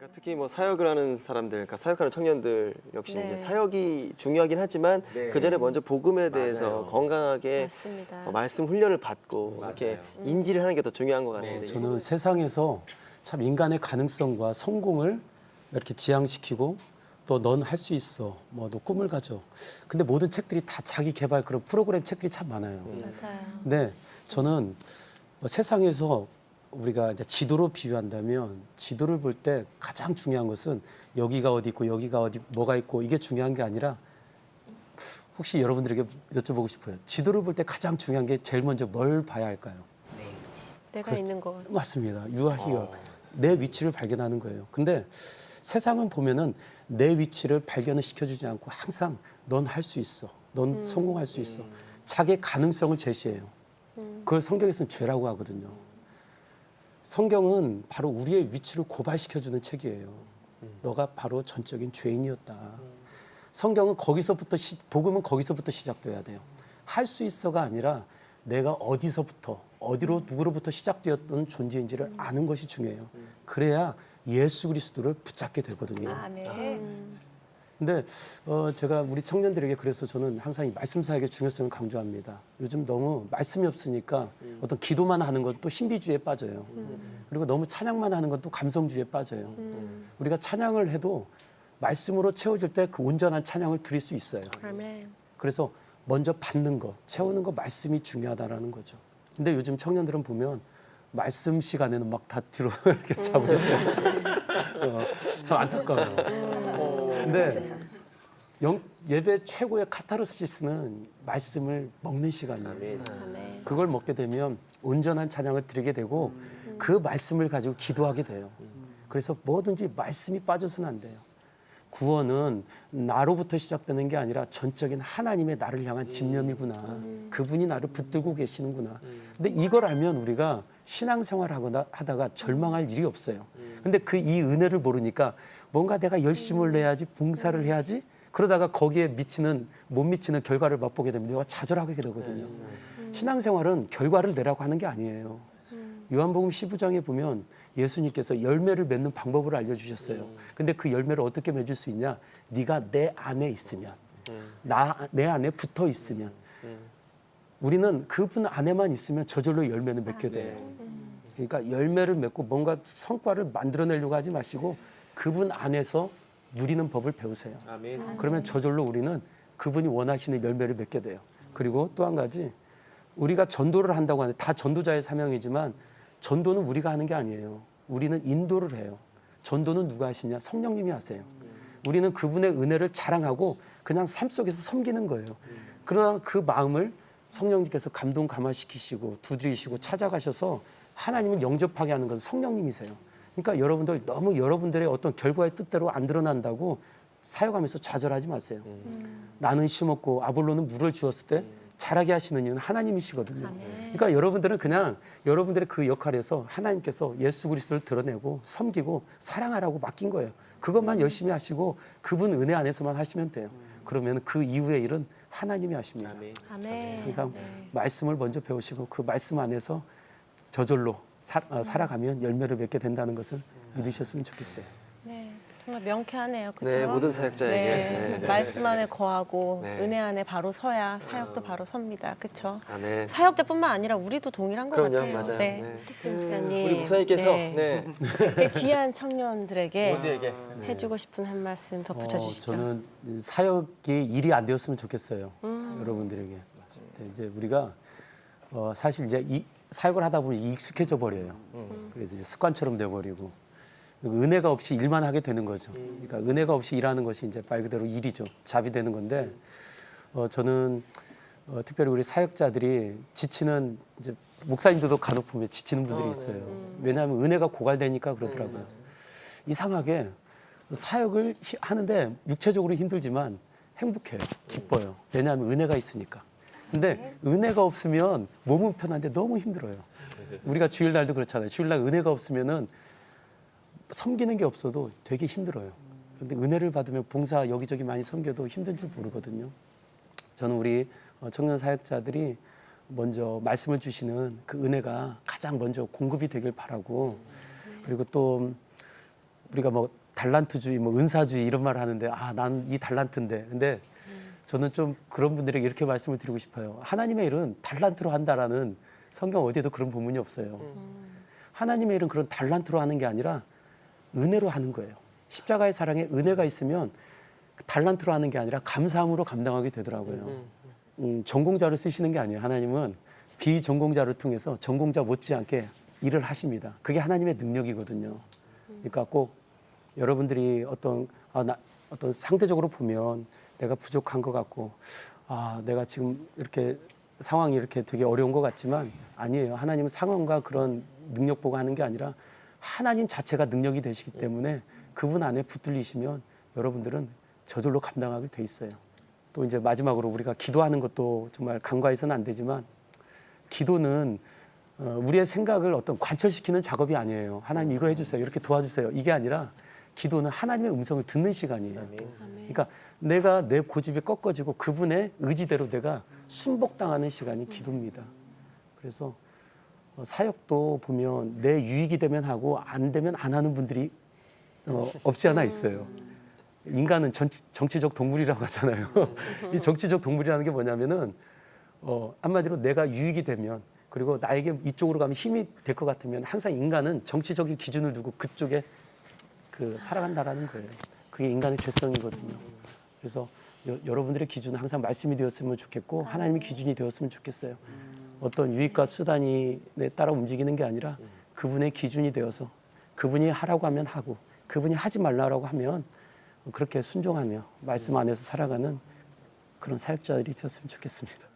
그러니까 특히 뭐 사역을 하는 사람들, 그러니까 사역하는 청년들 역시 네. 이제 사역이 중요하긴 하지만 네. 그 전에 먼저 복음에 대해서 맞아요. 건강하게 맞습니다. 말씀 훈련을 받고 맞아요. 이렇게 인지를 하는 게 더 중요한 것 같은데. 저는 세상에서 참 인간의 가능성과 성공을 이렇게 지향시키고 또 넌 할 수 있어, 뭐 너 꿈을 가져. 근데 모든 책들이 다 자기 개발 그런 프로그램 책들이 참 많아요. 맞아요. 근데 저는 뭐 세상에서 우리가 이제 지도로 비유한다면 지도를 볼 때 가장 중요한 것은 여기가 어디 있고 여기가 어디 뭐가 있고 이게 중요한 게 아니라 혹시 여러분들에게 여쭤보고 싶어요. 지도를 볼 때 가장 중요한 게 제일 먼저 뭘 봐야 할까요? 내가 그렇죠. 있는 곳. 맞습니다. You are here. 내 위치를 발견하는 거예요. 근데 세상은 보면은 내 위치를 발견을 시켜주지 않고 항상 넌 할 수 있어. 넌 성공할 수 있어. 자기의 가능성을 제시해요. 그걸 성경에서는 죄라고 하거든요. 성경은 바로 우리의 위치를 고발시켜주는 책이에요. 너가 바로 전적인 죄인이었다. 성경은 거기서부터 복음은 거기서부터 시작돼야 돼요. 할 수 있어가 아니라 내가 어디서부터 어디로 누구로부터 시작되었던 존재인지를 아는 것이 중요해요. 그래야 예수 그리스도를 붙잡게 되거든요. 아멘. 근데 제가 우리 청년들에게 그래서 저는 항상 이 말씀 사역의 중요성을 강조합니다. 요즘 너무 말씀이 없으니까 어떤 기도만 하는 건 또 신비주의에 빠져요. 그리고 너무 찬양만 하는 건 또 감성주의에 빠져요. 우리가 찬양을 해도 말씀으로 채워질 때 그 온전한 찬양을 드릴 수 있어요. 아멘. 그래서 먼저 받는 거, 채우는 거 말씀이 중요하다라는 거죠. 근데 요즘 청년들은 보면 말씀 시간에는 막 다 뒤로 이렇게 잡으세요. 참 안타까워요. 근데 예배 최고의 카타르시스는 말씀을 먹는 시간이에요. 아멘. 그걸 먹게 되면 온전한 찬양을 드리게 되고 그 말씀을 가지고 기도하게 돼요. 그래서 뭐든지 말씀이 빠져서는 안 돼요. 구원은 나로부터 시작되는 게 아니라 전적인 하나님의 나를 향한 집념이구나. 그분이 나를 붙들고 계시는구나. 근데 이걸 알면 우리가 신앙생활을 하다가 절망할 일이 없어요. 근데 그 이 은혜를 모르니까 뭔가 내가 열심을 내야지, 봉사를 해야지. 그러다가 거기에 못 미치는 결과를 맛보게 되면 내가 좌절하게 되거든요. 신앙생활은 결과를 내라고 하는 게 아니에요. 요한복음 15장에 보면 예수님께서 열매를 맺는 방법을 알려주셨어요. 근데 그 열매를 어떻게 맺을 수 있냐? 네가 내 안에 있으면, 내 안에 붙어 있으면. 우리는 그분 안에만 있으면 저절로 열매는 맺게 돼요. 그러니까 열매를 맺고 뭔가 성과를 만들어내려고 하지 마시고 그분 안에서 누리는 법을 배우세요. 아멘. 그러면 저절로 우리는 그분이 원하시는 열매를 맺게 돼요. 그리고 또 한 가지, 우리가 전도를 한다고 하는데 다 전도자의 사명이지만 전도는 우리가 하는 게 아니에요. 우리는 인도를 해요. 전도는 누가 하시냐? 성령님이 하세요. 우리는 그분의 은혜를 자랑하고 그냥 삶 속에서 섬기는 거예요. 그러나 그 마음을 성령님께서 감동 감화시키시고 두드리시고 찾아가셔서 하나님을 영접하게 하는 것은 성령님이세요. 그러니까 여러분들 너무 여러분들의 어떤 결과의 뜻대로 안 드러난다고 사역하면서 좌절하지 마세요. 나는 심었고 아볼로는 물을 주었을 때 자라게 하시는 이유는 하나님이시거든요. 그러니까 여러분들은 그냥 여러분들의 그 역할에서 하나님께서 예수 그리스도를 드러내고 섬기고 사랑하라고 맡긴 거예요. 그것만 열심히 하시고 그분 은혜 안에서만 하시면 돼요. 그러면 그 이후의 일은 하나님이 하십니다. 아멘. 아멘. 항상 네. 말씀을 먼저 배우시고 그 말씀 안에서 저절로 살아가면 열매를 맺게 된다는 것을 믿으셨으면 좋겠어요. 네. 정말 명쾌하네요. 그렇죠? 네, 모든 사역자에게. 네. 네. 말씀 안에 거하고 네. 은혜 안에 바로 서야 사역도 바로 섭니다. 그렇죠? 아멘. 사역자뿐만 아니라 우리도 동일한 것 그럼요, 같아요. 맞아요. 네. 네. 톡톡 목사님. 우리 목사님께서 네. 네. 귀한 청년들에게 모두에게 해주고 싶은 한 말씀 덧붙여 주시죠. 저는 사역이 일이 안 되었으면 좋겠어요. 여러분들에게. 네, 이제 우리가 사실 이제 이 사역을 하다 보면 익숙해져 버려요. 그래서 이제 습관처럼 돼 버리고 은혜가 없이 일만 하게 되는 거죠. 그러니까 은혜가 없이 일하는 것이 이제 말 그대로 일이죠. 잡이 되는 건데 저는 특별히 우리 사역자들이 지치는 이제 목사님들도 간혹 보면 지치는 분들이 있어요. 왜냐하면 은혜가 고갈되니까 그러더라고요. 이상하게 사역을 하는데 육체적으로 힘들지만 행복해요. 기뻐요. 왜냐하면 은혜가 있으니까. 근데 은혜가 없으면 몸은 편한데 너무 힘들어요. 우리가 주일날도 그렇잖아요. 주일날 은혜가 없으면은 섬기는 게 없어도 되게 힘들어요. 그런데 은혜를 받으면 봉사 여기저기 많이 섬겨도 힘든 줄 모르거든요. 저는 우리 청년 사역자들이 먼저 말씀을 주시는 그 은혜가 가장 먼저 공급이 되길 바라고, 그리고 또 우리가 뭐 달란트주의, 뭐 은사주의 이런 말을 하는데 난 이 달란트인데. 근데 저는 좀 그런 분들에게 이렇게 말씀을 드리고 싶어요. 하나님의 일은 달란트로 한다라는 성경 어디에도 그런 본문이 없어요. 하나님의 일은 그런 달란트로 하는 게 아니라 은혜로 하는 거예요. 십자가의 사랑에 은혜가 있으면 달란트로 하는 게 아니라 감사함으로 감당하게 되더라고요. 전공자를 쓰시는 게 아니에요. 하나님은 비전공자를 통해서 전공자 못지않게 일을 하십니다. 그게 하나님의 능력이거든요. 그러니까 꼭 여러분들이 어떤 상대적으로 보면 내가 부족한 것 같고 내가 지금 이렇게 상황이 이렇게 되게 어려운 것 같지만 아니에요. 하나님은 상황과 그런 능력 보고 하는 게 아니라 하나님 자체가 능력이 되시기 때문에 그분 안에 붙들리시면 여러분들은 저절로 감당하게 돼 있어요. 또 이제 마지막으로 우리가 기도하는 것도 정말 간과해서는 안 되지만 기도는 우리의 생각을 어떤 관철시키는 작업이 아니에요. 하나님 이거 해주세요. 이렇게 도와주세요. 이게 아니라 기도는 하나님의 음성을 듣는 시간이에요. 그러니까 내가 내 고집이 꺾어지고 그분의 의지대로 내가 순복당하는 시간이 기도입니다. 그래서 사역도 보면 내 유익이 되면 하고 안 되면 안 하는 분들이 없지 않아 있어요. 인간은 정치적 동물이라고 하잖아요. 이 정치적 동물이라는 게 뭐냐면은 한마디로 내가 유익이 되면 그리고 나에게 이쪽으로 가면 힘이 될 것 같으면 항상 인간은 정치적인 기준을 두고 그쪽에 살아간다라는 거예요. 그게 인간의 죄성이거든요. 그래서 여러분들의 기준은 항상 말씀이 되었으면 좋겠고 하나님의 기준이 되었으면 좋겠어요. 어떤 유익과 수단에 따라 움직이는 게 아니라 그분의 기준이 되어서 그분이 하라고 하면 하고 그분이 하지 말라고 하면 그렇게 순종하며 말씀 안에서 살아가는 그런 사역자들이 되었으면 좋겠습니다.